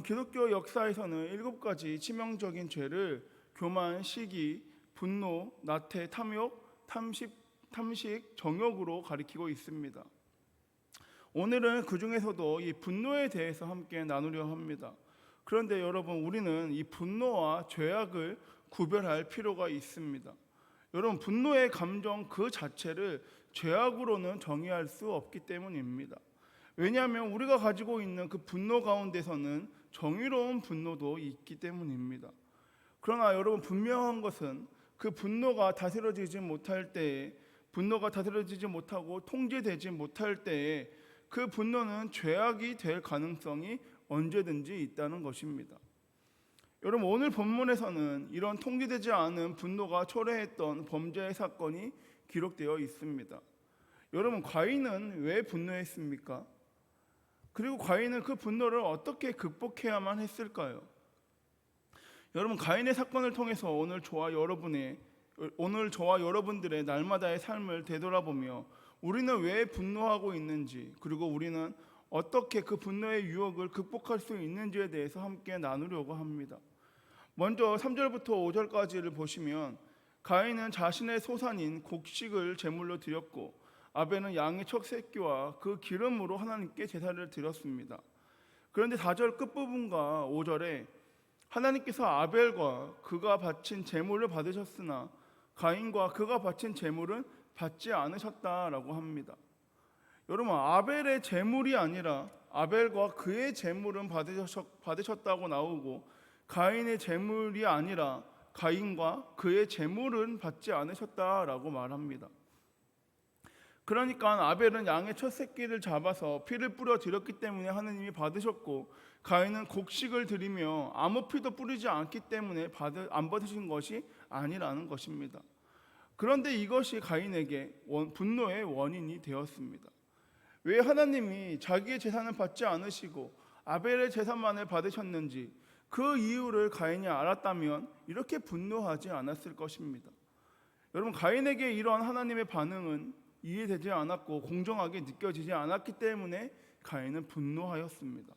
기독교 역사에서는 7가지 치명적인 죄를 교만, 시기, 분노, 나태, 탐욕, 탐식, 정욕으로 가리키고 있습니다. 오늘은 그 중에서도 이 분노에 대해서 함께 나누려 합니다. 그런데 여러분, 우리는 이 분노와 죄악을 구별할 필요가 있습니다. 여러분, 분노의 감정 그 자체를 죄악으로는 정의할 수 없기 때문입니다. 왜냐하면 우리가 가지고 있는 그 분노 가운데서는 정의로운 분노도 있기 때문입니다. 그러나 여러분, 분명한 것은 그 분노가 다스려지지 못할 때에, 분노가 다스려지지 못하고 통제되지 못할 때에 그 분노는 죄악이 될 가능성이 언제든지 있다는 것입니다. 여러분, 오늘 본문에서는 이런 통제되지 않은 분노가 초래했던 범죄 사건이 기록되어 있습니다. 여러분, 가인은 왜 분노했습니까? 그리고 가인은 그 분노를 어떻게 극복해야만 했을까요? 여러분, 가인의 사건을 통해서 오늘 저와 여러분들의 날마다의 삶을 되돌아보며 우리는 왜 분노하고 있는지, 그리고 우리는 어떻게 그 분노의 유혹을 극복할 수 있는지에 대해서 함께 나누려고 합니다. 먼저 3절부터 5절까지를 보시면 가인은 자신의 소산인 곡식을 제물로 드렸고 아벨은 양의 첫 새끼와 그 기름으로 하나님께 제사를 드렸습니다. 그런데 4절 끝부분과 5절에 하나님께서 아벨과 그가 바친 제물을 받으셨으나 가인과 그가 바친 제물은 받지 않으셨다라고 합니다. 여러분, 아벨의 제물이 아니라 아벨과 그의 제물은 받으셨다고 나오고 가인의 제물이 아니라 가인과 그의 제물은 받지 않으셨다라고 말합니다. 그러니까 아벨은 양의 첫 새끼를 잡아서 피를 뿌려 드렸기 때문에 하느님이 받으셨고, 가인은 곡식을 드리며 아무 피도 뿌리지 않기 때문에 안 받으신 것이 아니라는 것입니다. 그런데 이것이 가인에게 분노의 원인이 되었습니다. 왜 하나님이 자기의 제사는 받지 않으시고 아벨의 제사만을 받으셨는지 그 이유를 가인이 알았다면 이렇게 분노하지 않았을 것입니다. 여러분, 가인에게 이러한 하나님의 반응은 이해되지 않았고 공정하게 느껴지지 않았기 때문에 가인은 분노하였습니다.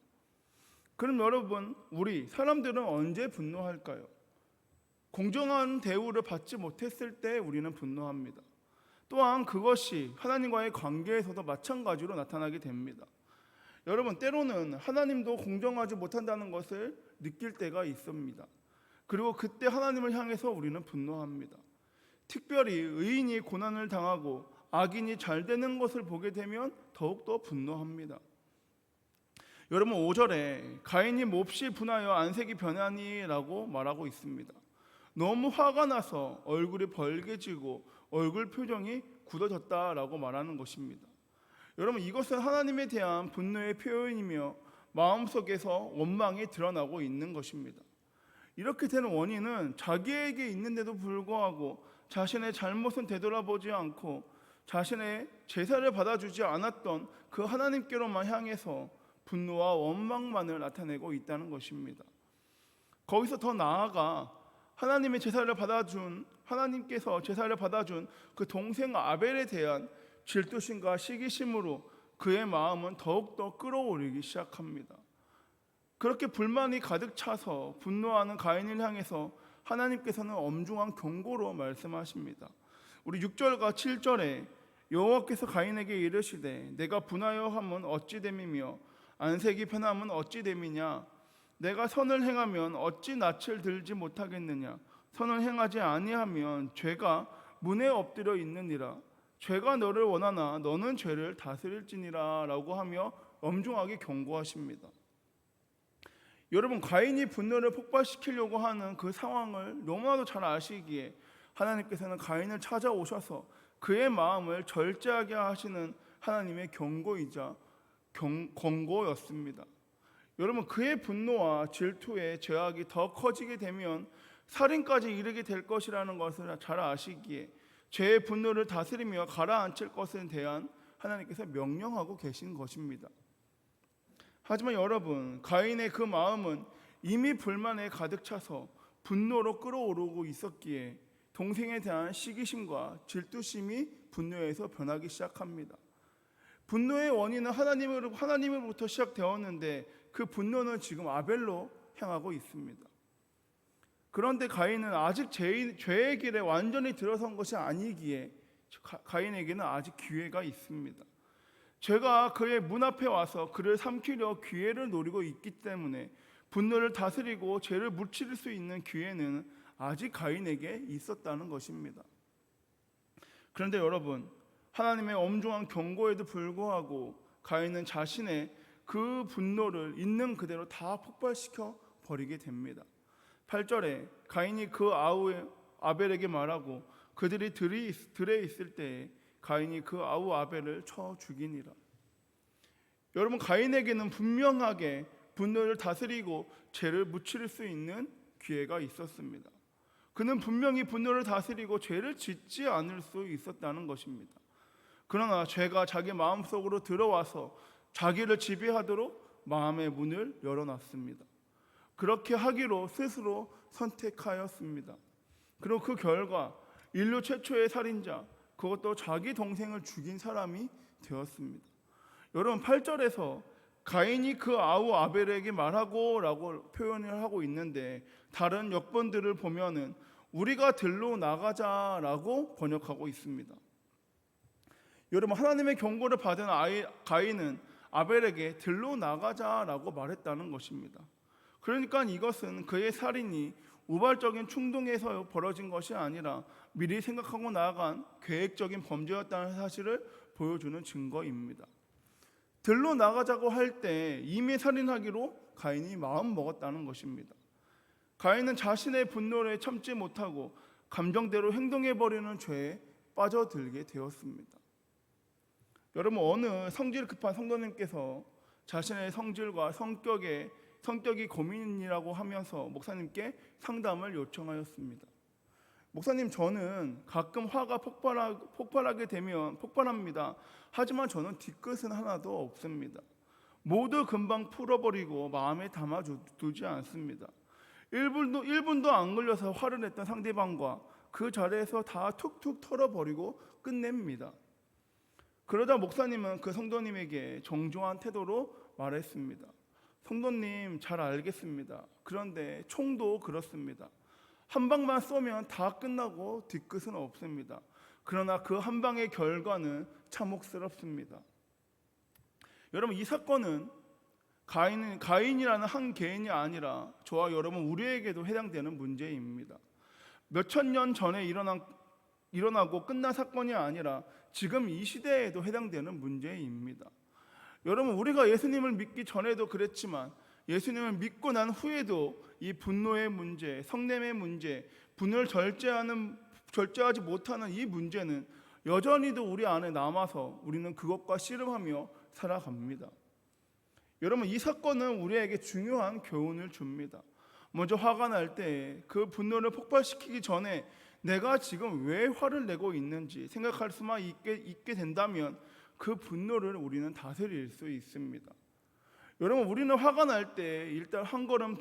그럼 여러분, 우리 사람들은 언제 분노할까요? 공정한 대우를 받지 못했을 때 우리는 분노합니다. 또한 그것이 하나님과의 관계에서도 마찬가지로 나타나게 됩니다. 여러분, 때로는 하나님도 공정하지 못한다는 것을 느낄 때가 있습니다. 그리고 그때 하나님을 향해서 우리는 분노합니다. 특별히 의인이 고난을 당하고 악인이 잘 되는 것을 보게 되면 더욱더 분노합니다. 여러분, 5절에 가인이 몹시 분하여 안색이 변하니라고 말하고 있습니다. 너무 화가 나서 얼굴이 벌개지고 얼굴 표정이 굳어졌다라고 말하는 것입니다. 여러분, 이것은 하나님에 대한 분노의 표현이며 마음속에서 원망이 드러나고 있는 것입니다. 이렇게 되는 원인은 자기에게 있는데도 불구하고 자신의 잘못은 되돌아보지 않고 자신의 제사를 받아주지 않았던 그 하나님께로만 향해서 분노와 원망만을 나타내고 있다는 것입니다. 거기서 더 나아가 하나님께서 제사를 받아준 그 동생 아벨에 대한 질투심과 시기심으로 그의 마음은 더욱더 끌어오르기 시작합니다. 그렇게 불만이 가득 차서 분노하는 가인을 향해서 하나님께서는 엄중한 경고로 말씀하십니다. 우리 6절과 7절에 여호와께서 가인에게 이르시되 내가 분하여 함은 어찌 됨이며 안색이 변함은 어찌 됨이냐. 내가 선을 행하면 어찌 낯을 들지 못하겠느냐. 선을 행하지 아니하면 죄가 문에 엎드려 있느니라. 죄가 너를 원하나 너는 죄를 다스릴지니라 라고 하며 엄중하게 경고하십니다. 여러분, 가인이 분노를 폭발시키려고 하는 그 상황을 너무나도 잘 아시기에 하나님께서는 가인을 찾아오셔서 그의 마음을 절제하게 하시는 하나님의 경고이자 권고였습니다. 여러분, 그의 분노와 질투의 죄악이 더 커지게 되면 살인까지 이르게 될 것이라는 것을 잘 아시기에 죄의 분노를 다스리며 가라앉힐 것에 대한 하나님께서 명령하고 계신 것입니다. 하지만 여러분, 가인의 그 마음은 이미 불만에 가득 차서 분노로 끌어오르고 있었기에 동생에 대한 시기심과 질투심이 분노에서 변하기 시작합니다. 분노의 원인은 하나님으로부터 시작되었는데 그 분노는 지금 아벨로 향하고 있습니다. 그런데 가인은 아직 죄의 길에 완전히 들어선 것이 아니기에 가인에게는 아직 기회가 있습니다. 죄가 그의 문 앞에 와서 그를 삼키려 기회를 노리고 있기 때문에 분노를 다스리고 죄를 무찌를 수 있는 기회는 아직 가인에게 있었다는 것입니다. 그런데 여러분, 하나님의 엄중한 경고에도 불구하고 가인은 자신의 그 분노를 있는 그대로 다 폭발시켜 버리게 됩니다. 8절에 가인이 그 아우 아벨에게 말하고 그들이 들에 있을 때에 가인이 그 아우 아벨을 쳐 죽이니라. 여러분, 가인에게는 분명하게 분노를 다스리고 죄를 무찌를 수 있는 기회가 있었습니다. 그는 분명히 분노를 다스리고 죄를 짓지 않을 수 있었다는 것입니다. 그러나 죄가 자기 마음속으로 들어와서 자기를 지배하도록 마음의 문을 열어놨습니다. 그렇게 하기로 스스로 선택하였습니다. 그리고 그 결과 인류 최초의 살인자, 그것도 자기 동생을 죽인 사람이 되었습니다. 여러분, 8절에서 가인이 그 아우 아벨에게 말하고 라고 표현을 하고 있는데 다른 역본들을 보면은 우리가 들로 나가자라고 번역하고 있습니다. 여러분, 하나님의 경고를 받은 가인은 아벨에게 들로 나가자라고 말했다는 것입니다. 그러니까 이것은 그의 살인이 우발적인 충동에서 벌어진 것이 아니라 미리 생각하고 나아간 계획적인 범죄였다는 사실을 보여주는 증거입니다. 들로 나가자고 할 때 이미 살인하기로 가인이 마음 먹었다는 것입니다. 가인은 자신의 분노를 참지 못하고 감정대로 행동해버리는 죄에 빠져들게 되었습니다. 여러분, 어느 성질 급한 성도님께서 자신의 성질과 성격이 고민이라고 하면서 목사님께 상담을 요청하였습니다. 목사님, 저는 가끔 화가 폭발하게 되면 폭발합니다. 하지만 저는 뒤끝은 하나도 없습니다. 모두 금방 풀어버리고 마음에 담아두지 않습니다. 1분도 안 걸려서 화를 냈던 상대방과 그 자리에서 다 툭툭 털어버리고 끝냅니다. 그러자 목사님은 그 성도님에게 정중한 태도로 말했습니다. 성도님, 잘 알겠습니다. 그런데 총도 그렇습니다. 한 방만 쏘면 다 끝나고 뒤끝은 없습니다. 그러나 그 한 방의 결과는 참혹스럽습니다. 여러분, 이 사건은 가인이라는 한 개인이 아니라 저와 여러분 우리에게도 해당되는 문제입니다. 몇천 년 전에 일어나고 끝난 사건이 아니라 지금 이 시대에도 해당되는 문제입니다. 여러분, 우리가 예수님을 믿기 전에도 그랬지만 예수님을 믿고 난 후에도 이 분노의 문제, 성냄의 문제, 분을 절제하지 못하는 이 문제는 여전히도 우리 안에 남아서 우리는 그것과 씨름하며 살아갑니다. 여러분, 이 사건은 우리에게 중요한 교훈을 줍니다. 먼저 화가 날 때 그 분노를 폭발시키기 전에 내가 지금 왜 화를 내고 있는지 생각할 수만 있게 된다면 그 분노를 우리는 다스릴 수 있습니다. 여러분, 우리는 화가 날 때 일단 한 걸음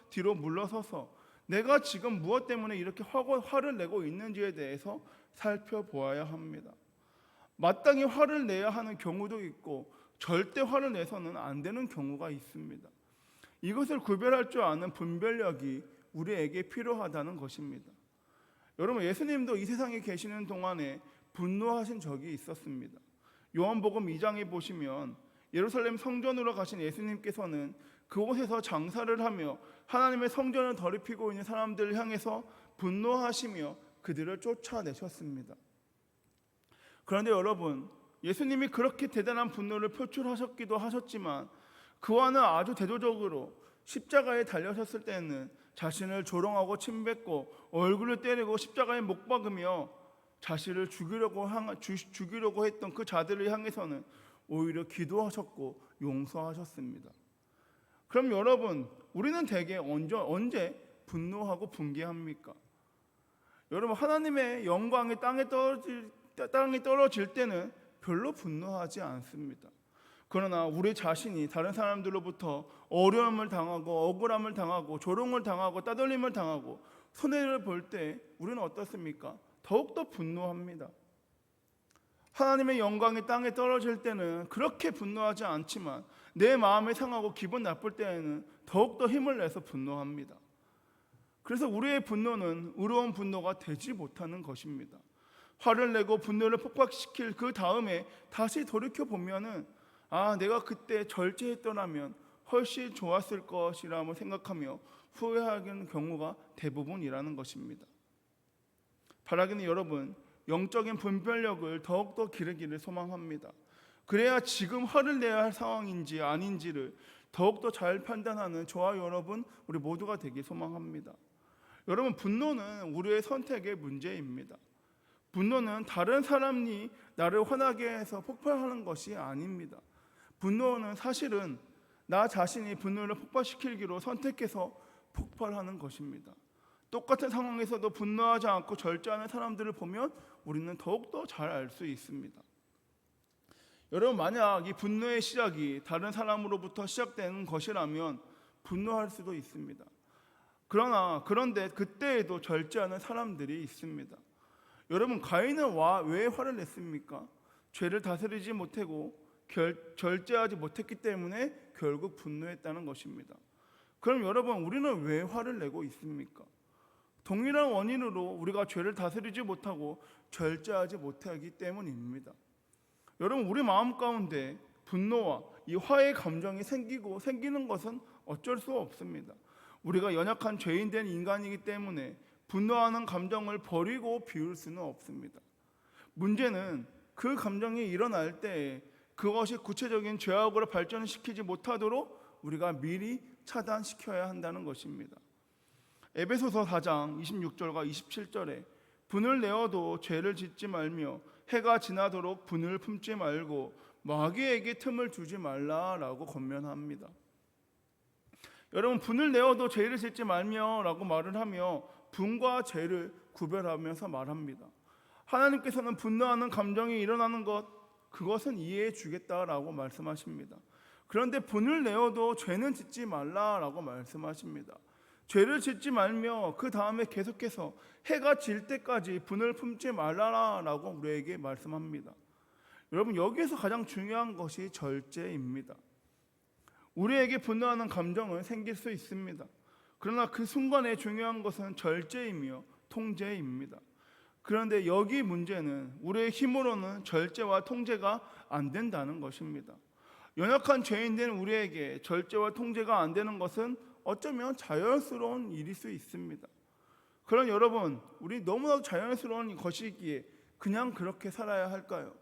뒤로 물러서서 내가 지금 무엇 때문에 이렇게 화를 내고 있는지에 대해서 살펴보아야 합니다. 마땅히 화를 내야 하는 경우도 있고 절대 화를 내서는 안 되는 경우가 있습니다. 이것을 구별할 줄 아는 분별력이 우리에게 필요하다는 것입니다. 여러분, 예수님도 이 세상에 계시는 동안에 분노하신 적이 있었습니다. 요한복음 2장에 보시면 예루살렘 성전으로 가신 예수님께서는 그곳에서 장사를 하며 하나님의 성전을 더럽히고 있는 사람들을 향해서 분노하시며 그들을 쫓아내셨습니다. 그런데 여러분, 예수님이 그렇게 대단한 분노를 표출하셨기도 하셨지만 그와는 아주 대조적으로 십자가에 달려섰을 때는 자신을 조롱하고 침뱉고 얼굴을 때리고 십자가에 못 박으며 자신을 죽이려고 했던 그 자들을 향해서는 오히려 기도하셨고 용서하셨습니다. 그럼 여러분, 우리는 대개 언제 분노하고 분개합니까? 여러분, 하나님의 영광이 땅에 떨어질 때는 별로 분노하지 않습니다. 그러나 우리 자신이 다른 사람들로부터 어려움을 당하고 억울함을 당하고 조롱을 당하고 따돌림을 당하고 손해를 볼 때 우리는 어떻습니까? 더욱더 분노합니다. 하나님의 영광이 땅에 떨어질 때는 그렇게 분노하지 않지만 내 마음이 상하고 기분 나쁠 때에는 더욱더 힘을 내서 분노합니다. 그래서 우리의 분노는 의로운 분노가 되지 못하는 것입니다. 화를 내고 분노를 폭발시킬 그 다음에 다시 돌이켜보면은 내가 그때 절제했더라면 훨씬 좋았을 것이라고 생각하며 후회하는 경우가 대부분이라는 것입니다. 바라기는 여러분, 영적인 분별력을 더욱더 기르기를 소망합니다. 그래야 지금 화를 내야 할 상황인지 아닌지를 더욱더 잘 판단하는 저와 여러분, 우리 모두가 되길 소망합니다. 여러분, 분노는 우리의 선택의 문제입니다. 분노는 다른 사람이 나를 화나게 해서 폭발하는 것이 아닙니다. 분노는 사실은 나 자신이 분노를 폭발시키기로 선택해서 폭발하는 것입니다. 똑같은 상황에서도 분노하지 않고 절제하는 사람들을 보면 우리는 더욱더 잘 알 수 있습니다. 여러분, 만약 이 분노의 시작이 다른 사람으로부터 시작되는 것이라면 분노할 수도 있습니다. 그런데 그때에도 절제하는 사람들이 있습니다. 여러분, 가인은 왜 화를 냈습니까? 죄를 다스리지 못하고 절제하지 못했기 때문에 결국 분노했다는 것입니다. 그럼 여러분, 우리는 왜 화를 내고 있습니까? 동일한 원인으로 우리가 죄를 다스리지 못하고 절제하지 못하기 때문입니다. 여러분, 우리 마음 가운데 분노와 이 화의 감정이 생기는 것은 어쩔 수 없습니다. 우리가 연약한 죄인된 인간이기 때문에 분노하는 감정을 버리고 비울 수는 없습니다. 문제는 그 감정이 일어날 때 그것이 구체적인 죄악으로 발전시키지 못하도록 우리가 미리 차단시켜야 한다는 것입니다. 에베소서 4장 26절과 27절에 분을 내어도 죄를 짓지 말며 해가 지나도록 분을 품지 말고 마귀에게 틈을 주지 말라라고 권면합니다. 여러분, 분을 내어도 죄를 짓지 말며 라고 말을 하며 분과 죄를 구별하면서 말합니다. 하나님께서는 분노하는 감정이 일어나는 그것은 이해해 주겠다라고 말씀하십니다. 그런데 분을 내어도 죄는 짓지 말라라고 말씀하십니다. 죄를 짓지 말며 그 다음에 계속해서 해가 질 때까지 분을 품지 말라라고 우리에게 말씀합니다. 여러분, 여기에서 가장 중요한 것이 절제입니다. 우리에게 분노하는 감정은 생길 수 있습니다. 그러나 그 순간에 중요한 것은 절제이며 통제입니다. 그런데 여기 문제는 우리의 힘으로는 절제와 통제가 안 된다는 것입니다. 연약한 죄인된 우리에게 절제와 통제가 안 되는 것은 어쩌면 자연스러운 일일 수 있습니다. 그런 여러분, 우리 너무나도 자연스러운 것이기에 그냥 그렇게 살아야 할까요?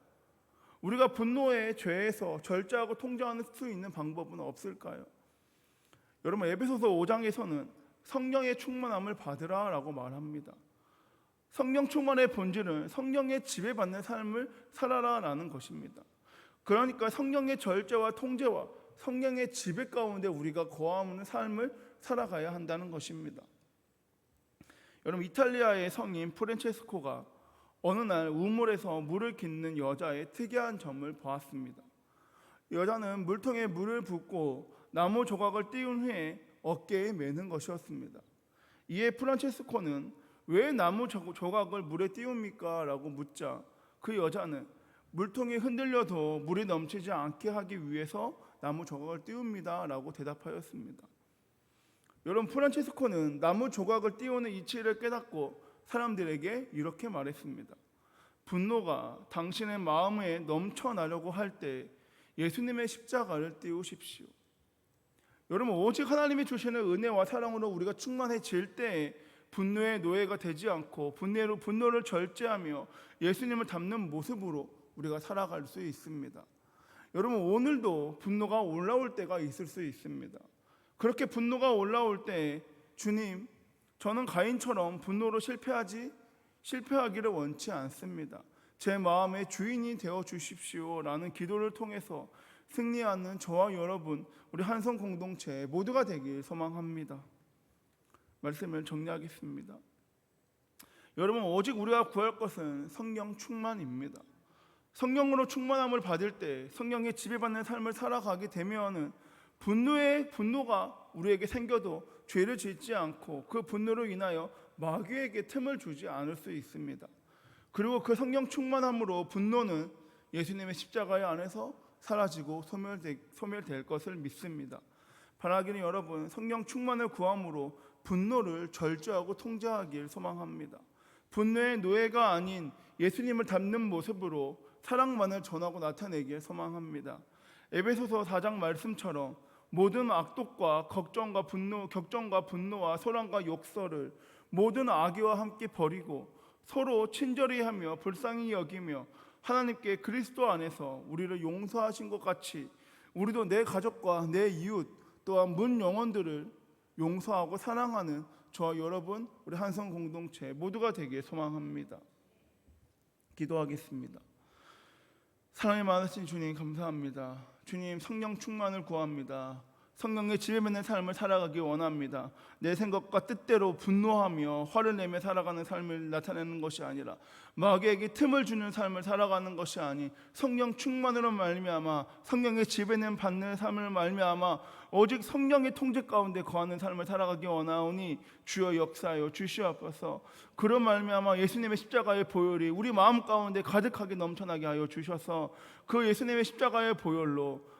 우리가 분노의 죄에서 절제하고 통제할 수 있는 방법은 없을까요? 여러분, 에베소서 5장에서는 성령의 충만함을 받으라라고 말합니다. 성령 충만의 본질은 성령의 지배받는 삶을 살아라라는 것입니다. 그러니까 성령의 절제와 통제와 성령의 지배 가운데 우리가 거하는 삶을 살아가야 한다는 것입니다. 여러분, 이탈리아의 성인 프란체스코가 어느 날 우물에서 물을 깃는 여자의 특이한 점을 보았습니다. 여자는 물통에 물을 붓고 나무 조각을 띄운 후에 어깨에 매는 것이었습니다. 이에 프란체스코는 왜 나무 조각을 물에 띄웁니까? 라고 묻자 그 여자는 물통이 흔들려도 물이 넘치지 않게 하기 위해서 나무 조각을 띄웁니다 라고 대답하였습니다. 여러분, 프란체스코는 나무 조각을 띄우는 이치를 깨닫고 사람들에게 이렇게 말했습니다. 분노가 당신의 마음에 넘쳐나려고 할 때 예수님의 십자가를 띄우십시오. 여러분, 오직 하나님이 주시는 은혜와 사랑으로 우리가 충만해질 때 분노의 노예가 되지 않고 분노를 절제하며 예수님을 닮는 모습으로 우리가 살아갈 수 있습니다. 여러분, 오늘도 분노가 올라올 때가 있을 수 있습니다. 그렇게 분노가 올라올 때 주님, 저는 가인처럼 분노로 실패하기를 원치 않습니다. 제 마음의 주인이 되어 주십시오 라는 기도를 통해서 승리하는 저와 여러분, 우리 한성 공동체 모두가 되길 소망합니다. 말씀을 정리하겠습니다. 여러분, 오직 우리가 구할 것은 성령 충만입니다. 성령으로 충만함을 받을 때 성령의 지배받는 삶을 살아가게 되면은 분노가 우리에게 생겨도 죄를 짓지 않고 그 분노로 인하여 마귀에게 틈을 주지 않을 수 있습니다. 그리고 그 성령 충만함으로 분노는 예수님의 십자가의 안에서 사라지고 소멸될 것을 믿습니다. 바라기는 여러분, 성령 충만을 구함으로 분노를 절제하고 통제하길 소망합니다. 분노의 노예가 아닌 예수님을 닮는 모습으로 사랑만을 전하고 나타내길 소망합니다. 에베소서 4장 말씀처럼 모든 악독과 격정과 분노와 소란과 욕설을 모든 악의와 함께 버리고 서로 친절히 하며 불쌍히 여기며 하나님께 그리스도 안에서 우리를 용서하신 것 같이 우리도 내 가족과 내 이웃 또한 문 영혼들을 용서하고 사랑하는 저와 여러분, 우리 한성 공동체 모두가 되길 소망합니다. 기도하겠습니다. 사랑이 많으신 주님 감사합니다. 주님, 성령 충만을 구합니다. 성령의 지배받는 삶을 살아가기 원합니다. 내 생각과 뜻대로 분노하며 화를 내며 살아가는 삶을 나타내는 것이 아니라 마귀에게 틈을 주는 삶을 살아가는 것이 아닌 성령 충만으로 말미암아 성령의 지배는 받는 삶을 말미암아 오직 성령의 통제 가운데 거하는 삶을 살아가기 원하오니 주여 역사하여 주시옵소서. 그런 말미암아 예수님의 십자가의 보혈이 우리 마음 가운데 가득하게 넘쳐나게 하여 주셔서 그 예수님의 십자가의 보혈로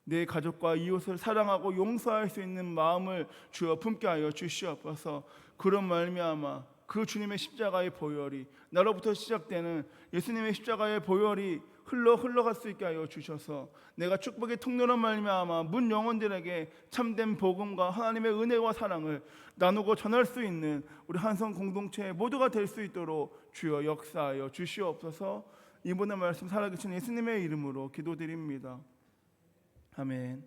내 가족과 이웃을 사랑하고 용서할 수 있는 마음을 주여 품게 하여 주시옵소서. 그런 말미암아 그 주님의 십자가의 보혈이 나로부터 시작되는 예수님의 십자가의 보혈이 흘러갈 수 있게 하여 주셔서 내가 축복의 통로로 말미암아 문 영혼들에게 참된 복음과 하나님의 은혜와 사랑을 나누고 전할 수 있는 우리 한성 공동체 모두가 될 수 있도록 주여 역사하여 주시옵소서. 이번의 말씀 살아계신 예수님의 이름으로 기도드립니다. 아멘.